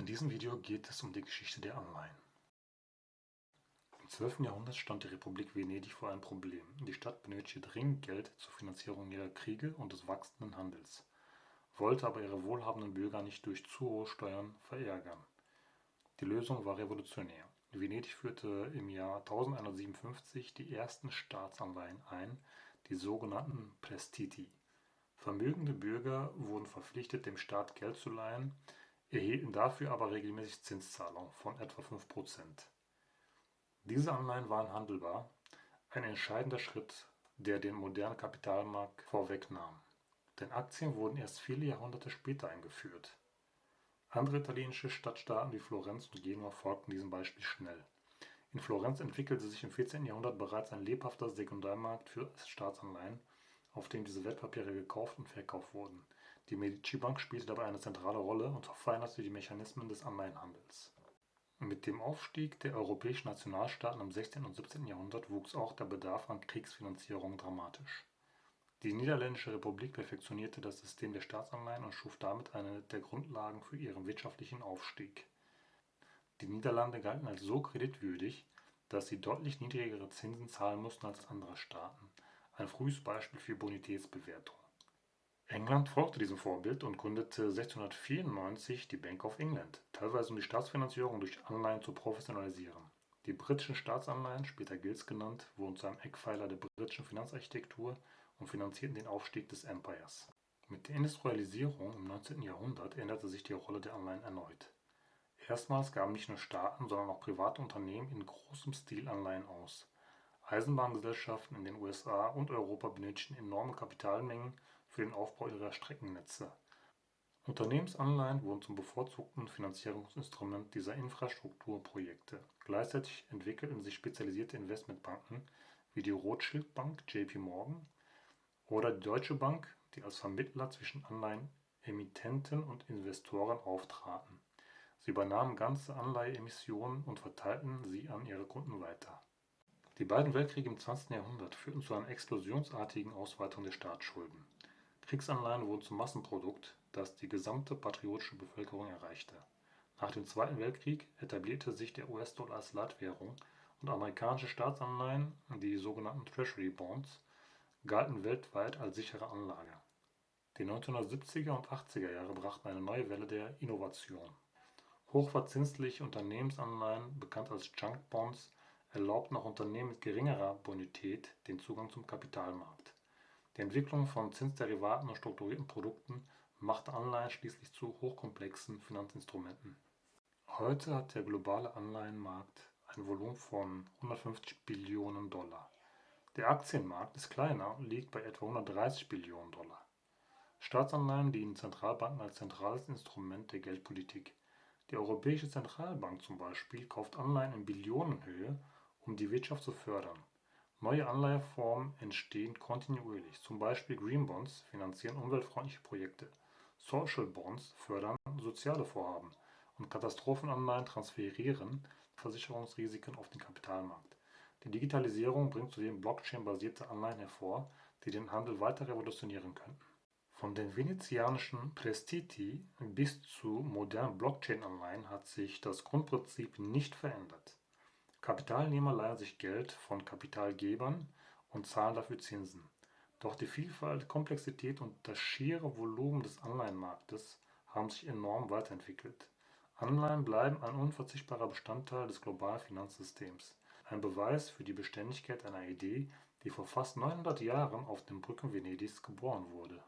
In diesem Video geht es um die Geschichte der Anleihen. Im 12. Jahrhundert stand die Republik Venedig vor einem Problem. Die Stadt benötigte dringend Geld zur Finanzierung ihrer Kriege und des wachsenden Handels, wollte aber ihre wohlhabenden Bürger nicht durch zu hohe Steuern verärgern. Die Lösung war revolutionär. Venedig führte im Jahr 1157 die ersten Staatsanleihen ein, die sogenannten Prestiti. Vermögende Bürger wurden verpflichtet, dem Staat Geld zu leihen, erhielten dafür aber regelmäßig Zinszahlungen von etwa 5%. Diese Anleihen waren handelbar, ein entscheidender Schritt, der den modernen Kapitalmarkt vorwegnahm. Denn Aktien wurden erst viele Jahrhunderte später eingeführt. Andere italienische Stadtstaaten wie Florenz und Genua folgten diesem Beispiel schnell. In Florenz entwickelte sich im 14. Jahrhundert bereits ein lebhafter Sekundärmarkt für Staatsanleihen, auf dem diese Wertpapiere gekauft und verkauft wurden. Die Medici-Bank spielte dabei eine zentrale Rolle und verfeinerte die Mechanismen des Anleihenhandels. Mit dem Aufstieg der europäischen Nationalstaaten im 16. und 17. Jahrhundert wuchs auch der Bedarf an Kriegsfinanzierung dramatisch. Die Niederländische Republik perfektionierte das System der Staatsanleihen und schuf damit eine der Grundlagen für ihren wirtschaftlichen Aufstieg. Die Niederlande galten als so kreditwürdig, dass sie deutlich niedrigere Zinsen zahlen mussten als andere Staaten, ein frühes Beispiel für Bonitätsbewertung. England folgte diesem Vorbild und gründete 1694 die Bank of England, teilweise um die Staatsfinanzierung durch Anleihen zu professionalisieren. Die britischen Staatsanleihen, später Gilts genannt, wurden zu einem Eckpfeiler der britischen Finanzarchitektur und finanzierten den Aufstieg des Empires. Mit der Industrialisierung im 19. Jahrhundert änderte sich die Rolle der Anleihen erneut. Erstmals gaben nicht nur Staaten, sondern auch private Unternehmen in großem Stil Anleihen aus. Eisenbahngesellschaften in den USA und Europa benötigten enorme Kapitalmengen für den Aufbau ihrer Streckennetze. Unternehmensanleihen wurden zum bevorzugten Finanzierungsinstrument dieser Infrastrukturprojekte. Gleichzeitig entwickelten sich spezialisierte Investmentbanken wie die Rothschild Bank JP Morgan oder die Deutsche Bank, die als Vermittler zwischen Anleihenemittenten und Investoren auftraten. Sie übernahmen ganze Anleiheemissionen und verteilten sie an ihre Kunden weiter. Die beiden Weltkriege im 20. Jahrhundert führten zu einer explosionsartigen Ausweitung der Staatsschulden. Kriegsanleihen wurden zum Massenprodukt, das die gesamte patriotische Bevölkerung erreichte. Nach dem Zweiten Weltkrieg etablierte sich der US-Dollar als Leitwährung und amerikanische Staatsanleihen, die sogenannten Treasury Bonds, galten weltweit als sichere Anlage. Die 1970er und 80er Jahre brachten eine neue Welle der Innovation. Hochverzinsliche Unternehmensanleihen, bekannt als Junk Bonds, erlaubten auch Unternehmen mit geringerer Bonität den Zugang zum Kapitalmarkt. Die Entwicklung von Zinsderivaten und strukturierten Produkten machte Anleihen schließlich zu hochkomplexen Finanzinstrumenten. Heute hat der globale Anleihenmarkt ein Volumen von 150 Billionen Dollar. Der Aktienmarkt ist kleiner und liegt bei etwa 130 Billionen Dollar. Staatsanleihen dienen Zentralbanken als zentrales Instrument der Geldpolitik. Die Europäische Zentralbank zum Beispiel kauft Anleihen in Billionenhöhe, um die Wirtschaft zu fördern. Neue Anleiheformen entstehen kontinuierlich, zum Beispiel Green Bonds finanzieren umweltfreundliche Projekte, Social Bonds fördern soziale Vorhaben und Katastrophenanleihen transferieren Versicherungsrisiken auf den Kapitalmarkt. Die Digitalisierung bringt zudem Blockchain-basierte Anleihen hervor, die den Handel weiter revolutionieren könnten. Von den venezianischen Prestiti bis zu modernen Blockchain-Anleihen hat sich das Grundprinzip nicht verändert. Kapitalnehmer leihen sich Geld von Kapitalgebern und zahlen dafür Zinsen. Doch die Vielfalt, Komplexität und das schiere Volumen des Anleihenmarktes haben sich enorm weiterentwickelt. Anleihen bleiben ein unverzichtbarer Bestandteil des globalen Finanzsystems. Ein Beweis für die Beständigkeit einer Idee, die vor fast 900 Jahren auf den Brücken Venedigs geboren wurde.